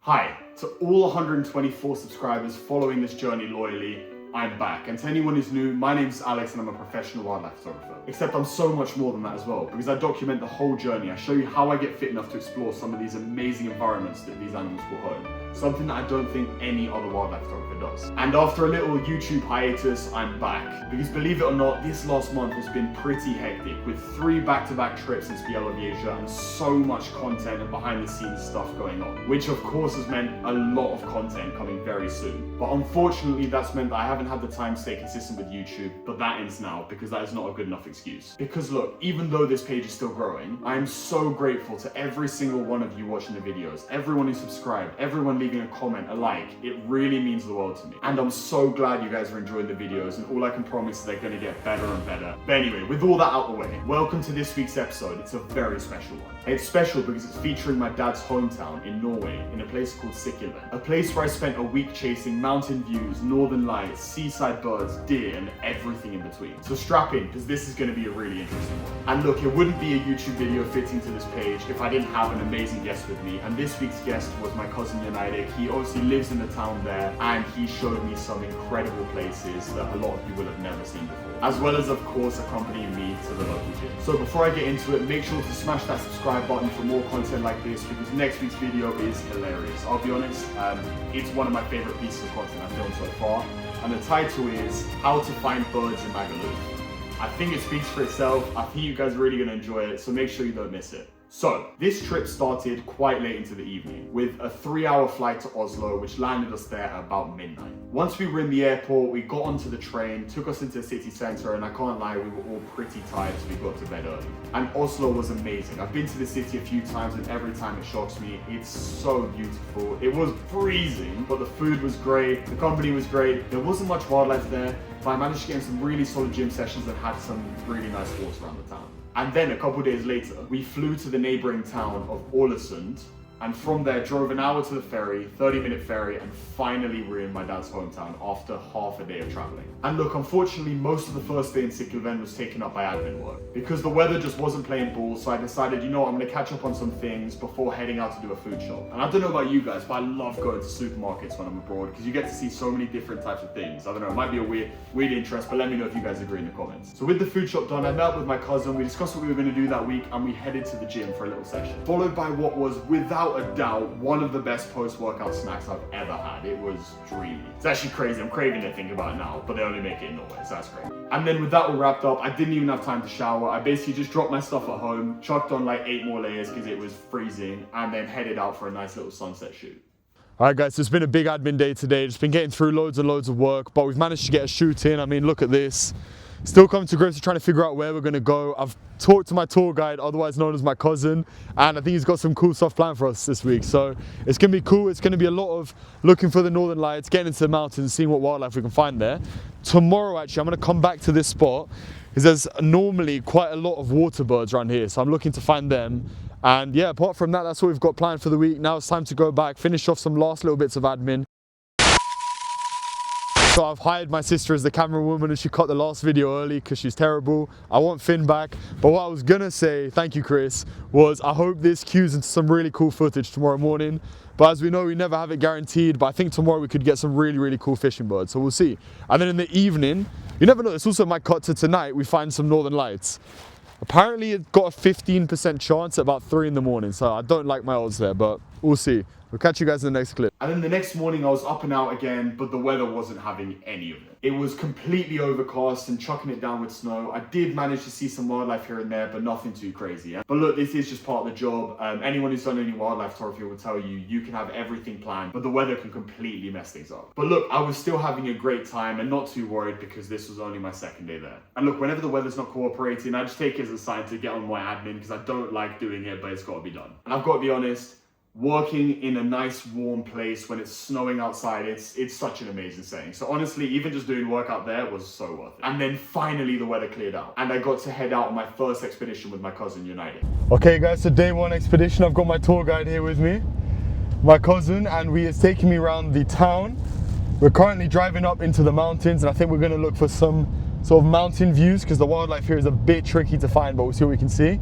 Hi, to all 124 subscribers following this journey loyally, I'm back. And to anyone who's new, my name's Alex and I'm a professional wildlife photographer. Except I'm so much more than that as well, because I document the whole journey. I show you how I get fit enough to explore some of these amazing environments that these animals call home. Something that I don't think any other wildlife photographer does. And after a little YouTube hiatus, I'm back. Because believe it or not, this last month has been pretty hectic, with 3 back-to-back trips into Sykkylven and so much content and behind-the-scenes stuff going on. Which of course has meant a lot of content coming very soon. But unfortunately, that's meant that I haven't had the time to stay consistent with YouTube, but that ends now, because that is not a good enough excuse. Because look, even though this page is still growing, I am so grateful to every single one of you watching the videos, everyone who subscribed, everyone leaving a comment, a like. It really means the world to me. And I'm so glad you guys are enjoying the videos, and all I can promise is they're going to get better and better. But anyway, with all that out the way, welcome to this week's episode. It's a very special one. It's special because it's featuring my dad's hometown in Norway, in a place called Sykkylven. A place where I spent a week chasing mountain views, northern lights, seaside birds, deer, and everything in between. So strap in, because this is going to be a really interesting one. And look, it wouldn't be a YouTube video fitting to this page if I didn't have an amazing guest with me. And this week's guest was my cousin John Eirik. He obviously lives in the town there, and he showed me some incredible places that a lot of you will have never seen before. As well as, of course, accompanying me to the local gym. So before I get into it, make sure to smash that subscribe button for more content like this, because next week's video is hilarious. I'll be honest, it's one of my favorite pieces of content I've filmed so far. And the title is How to Find Birds in Magaluf. I think it speaks for itself. I think you guys are really going to enjoy it, so make sure you don't miss it. So, this trip started quite late into the evening, with a 3-hour flight to Oslo, which landed us there at about midnight. Once we were in the airport, we got onto the train, took us into the city centre, and I can't lie, we were all pretty tired, so we got to bed early. And Oslo was amazing. I've been to the city a few times, and every time it shocks me. It's so beautiful. It was freezing, but the food was great, the company was great. There wasn't much wildlife there, but I managed to get in some really solid gym sessions and had some really nice walks around the town. And then a couple days later, we flew to the neighbouring town of Ålesund, and from there drove an hour to the ferry, 30-minute ferry, and finally we're in my dad's hometown after half a day of travelling. And look, unfortunately, most of the first day in Sykkylven was taken up by admin work, because the weather just wasn't playing ball, so I decided, you know what, I'm going to catch up on some things before heading out to do a food shop. And I don't know about you guys, but I love going to supermarkets when I'm abroad, because you get to see so many different types of things. I don't know, it might be a weird interest, but let me know if you guys agree in the comments. So with the food shop done, I met up with my cousin, we discussed what we were going to do that week, and we headed to the gym for a little session. Followed by what was, without a doubt, one of the best post-workout snacks I've ever had. It was dreamy. It's actually crazy, I'm craving to think about it now, but they only make it in Norway, so that's great. And then with that all wrapped up, I didn't even have time to shower. I basically just dropped my stuff at home, chucked on like 8 more layers because it was freezing, and then headed out for a nice little sunset shoot. Alright guys, so it's been a big admin day today. Just been getting through loads and loads of work, but we've managed to get a shoot in. I mean, look at this. Still coming to grips with trying to figure out where we're going to go. I've talked to my tour guide, otherwise known as my cousin, and I think he's got some cool stuff planned for us this week. So it's going to be cool. It's going to be a lot of looking for the northern lights, getting into the mountains, seeing what wildlife we can find there. Tomorrow, actually, I'm going to come back to this spot because there's normally quite a lot of water birds around here. So I'm looking to find them. And yeah, apart from that, that's what we've got planned for the week. Now it's time to go back, finish off some last little bits of admin. So I've hired my sister as the camera woman, and she cut the last video early because she's terrible. I want Finn back. But what I was gonna say, thank you Chris, was I hope this cues into some really cool footage tomorrow morning. But as we know, we never have it guaranteed, but I think tomorrow we could get some really, really cool fishing birds. So we'll see. And then in the evening, you never know, it's also my cut to tonight, we find some northern lights. Apparently it got a 15% chance at about 3 in the morning. So I don't like my odds there, but we'll see. We'll catch you guys in the next clip. And then the next morning I was up and out again, but the weather wasn't having any of it. It was completely overcast and chucking it down with snow. I did manage to see some wildlife here and there, but nothing too crazy. But look, this is just part of the job. Anyone who's done any wildlife photography will tell you, you can have everything planned, but the weather can completely mess things up. But look, I was still having a great time and not too worried because this was only my 2nd day there. And look, whenever the weather's not cooperating, I just take it as a sign to get on my admin because I don't like doing it, but it's got to be done. And I've got to be honest, working in a nice warm place when it's snowing outside, it's such an amazing setting. So honestly, even just doing work out there was so worth it. And then finally the weather cleared out and I got to head out on my first expedition with my cousin John Eirik. Okay guys, so day 1 expedition. I've got my tour guide here with me, my cousin, and he is taking me around the town. We're currently driving up into the mountains, and I think we're going to look for some sort of mountain views because the wildlife here is a bit tricky to find, but we'll see what we can see.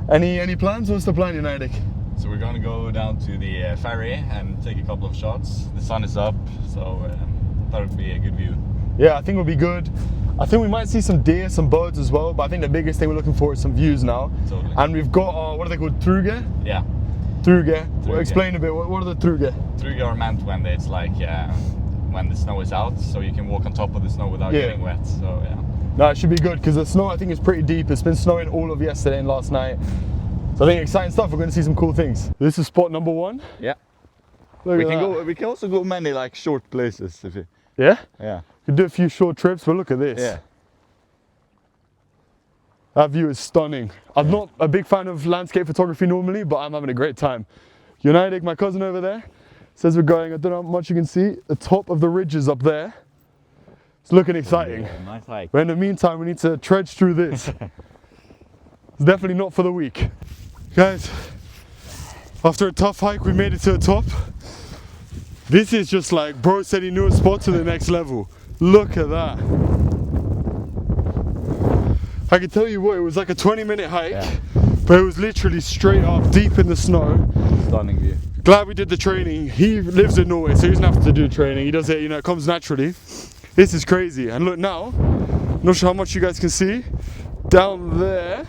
Any plans? What's the plan, John Eirik? So we're gonna go down to the ferry and take a couple of shots. The sun is up, so thought it would be a good view. Yeah, I think it'll be good. I think we might see some deer, some birds as well, but I think the biggest thing we're looking for is some views now. Totally. And we've got our, what are they called, truge? Yeah. Truge. Truge. Explain a bit, what are the truge? Truge are meant when it's like when the snow is out, so you can walk on top of the snow without getting wet. So yeah. No, it should be good because the snow I think is pretty deep. It's been snowing all of yesterday and last night. So I think exciting stuff. We're going to see some cool things. This is spot number 1. Yeah. Look We at can that. go. We can also go many like short places if you. Yeah? Yeah. We could do a few short trips, but look at this. Yeah. That view is stunning. I'm not a big fan of landscape photography normally, but I'm having a great time. John Eirik, my cousin over there, says we're going, I don't know how much you can see, the top of the ridges up there. It's looking exciting. Yeah, nice hike. But in the meantime, we need to trudge through this. It's definitely not for the weak. Guys, after a tough hike, we made it to the top. This is just like, bro said he knew a spot to the next level. Look at that. I can tell you what, it was like a 20-minute hike, but it was literally straight up, deep in the snow. Stunning view. Glad we did the training. He lives in Norway, so he doesn't have to do training. He does it, you know, it comes naturally. This is crazy. And look now, not sure how much you guys can see, down there,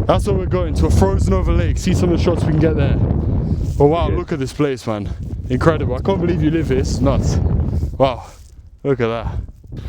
that's where we're going, to a frozen over lake. See some of the shots we can get there. Oh wow, look at this place, man. Incredible. I can't believe you live here, it's nuts. Wow, look at that.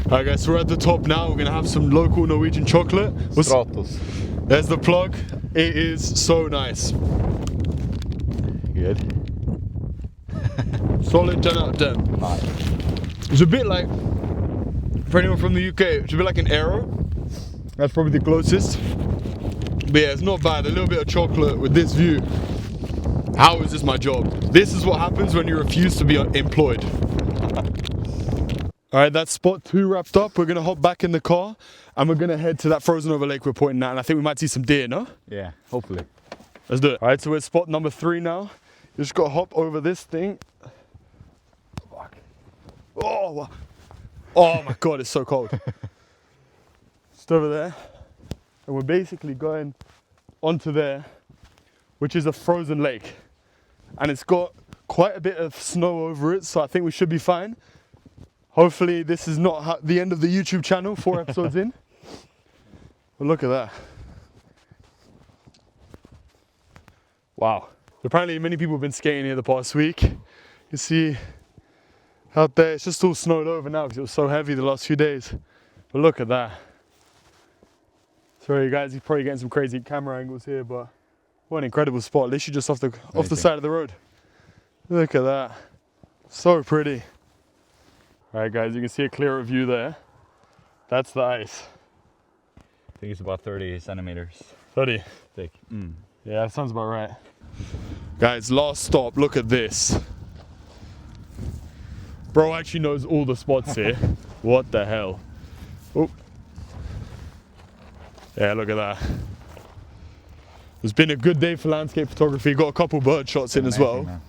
Alright guys, so we're at the top now. We're gonna have some local Norwegian chocolate. Stratos. There's the plug. It is so nice. Good. Solid 10 out of 10. Nice. It's a bit like, for anyone from the UK, it's a bit like an Arrow. That's probably the closest. But yeah, it's not bad. A little bit of chocolate with this view. How is this my job? This is what happens when you refuse to be employed. All right, that's spot 2 wrapped up. We're gonna hop back in the car and we're gonna head to that frozen over lake we're pointing at, and I think we might see some deer, no? Yeah, hopefully. Let's do it. All right, so we're at spot number 3 now. You just gotta hop over this thing. Fuck. Oh my God, it's so cold. Just over there. And we're basically going onto there, which is a frozen lake. And it's got quite a bit of snow over it, so I think we should be fine. Hopefully this is not the end of the YouTube channel, 4 episodes in. But look at that. Wow. Apparently many people have been skating here the past week. You see out there, it's just all snowed over now because it was so heavy the last few days. But look at that. Sorry guys, you're probably getting some crazy camera angles here, but what an incredible spot. Literally just off the side of the road. Look at that. So pretty. Alright guys, you can see a clearer view there. That's the ice. I think it's about 30 centimeters 30. thick. Yeah, that sounds about right. Guys, last stop, look at this. Bro actually knows all the spots here. What the hell? Oh. Yeah, look at that. It's been a good day for landscape photography. Got a couple bird shots in as well. Man.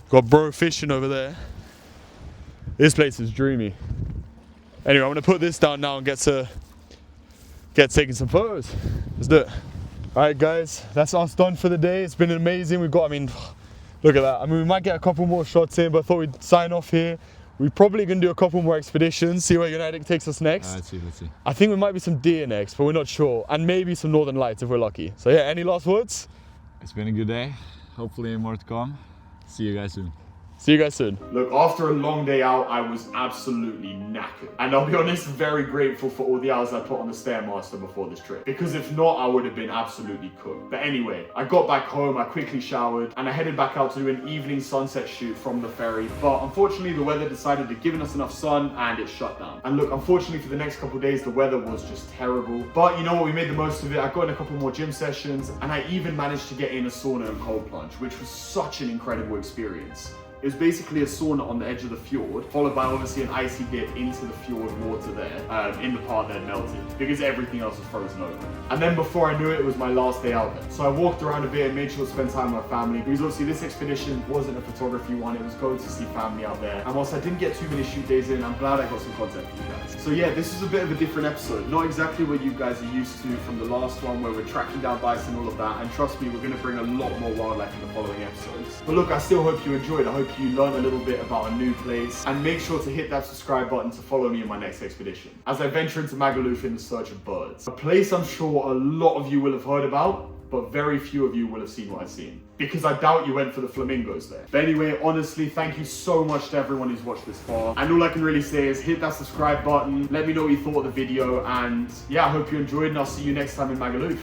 Got bro fishing over there. This place is dreamy. Anyway, I'm gonna put this down now and get taking some photos. Let's do it. All right, guys, that's us done for the day. It's been amazing. We've got, I mean, look at that. I mean, we might get a couple more shots in, but I thought we'd sign off here. We're probably gonna do a couple more expeditions, see where John Eirik takes us next. Let's see. I think we might be some deer next, but we're not sure. And maybe some northern lights if we're lucky. So yeah, any last words? It's been a good day. Hopefully more to come. See you guys soon. See you guys soon. Look, after a long day out, I was absolutely knackered. And I'll be honest, very grateful for all the hours I put on the Stairmaster before this trip. Because if not, I would have been absolutely cooked. But anyway, I got back home, I quickly showered, and I headed back out to do an evening sunset shoot from the ferry. But unfortunately, the weather decided to give us enough sun and it shut down. And look, unfortunately for the next couple of days, the weather was just terrible. But you know what, we made the most of it. I got in a couple more gym sessions, and I even managed to get in a sauna and cold plunge, which was such an incredible experience. It was basically a sauna on the edge of the fjord, followed by obviously an icy dip into the fjord water there, in the part that melted, because everything else was frozen over. And then before I knew it, it was my last day out there. So I walked around a bit and made sure to spend time with my family, because obviously this expedition wasn't a photography one, it was going to see family out there. And whilst I didn't get too many shoot days in, I'm glad I got some content for you guys. So yeah, this is a bit of a different episode. Not exactly what you guys are used to from the last one where we're tracking down bison and all of that. And trust me, we're going to bring a lot more wildlife in the following episodes. But look, I still hope you enjoyed. I hope you learned a little bit about a new place. And make sure to hit that subscribe button to follow me in my next expedition, as I venture into Magaluf in the search of birds. A place I'm sure a lot of you will have heard about, but very few of you will have seen what I've seen, because I doubt you went for the flamingos there. But anyway, honestly, thank you so much to everyone who's watched this far. And all I can really say is hit that subscribe button, let me know what you thought of the video, and yeah, I hope you enjoyed, and I'll see you next time in Magaluf.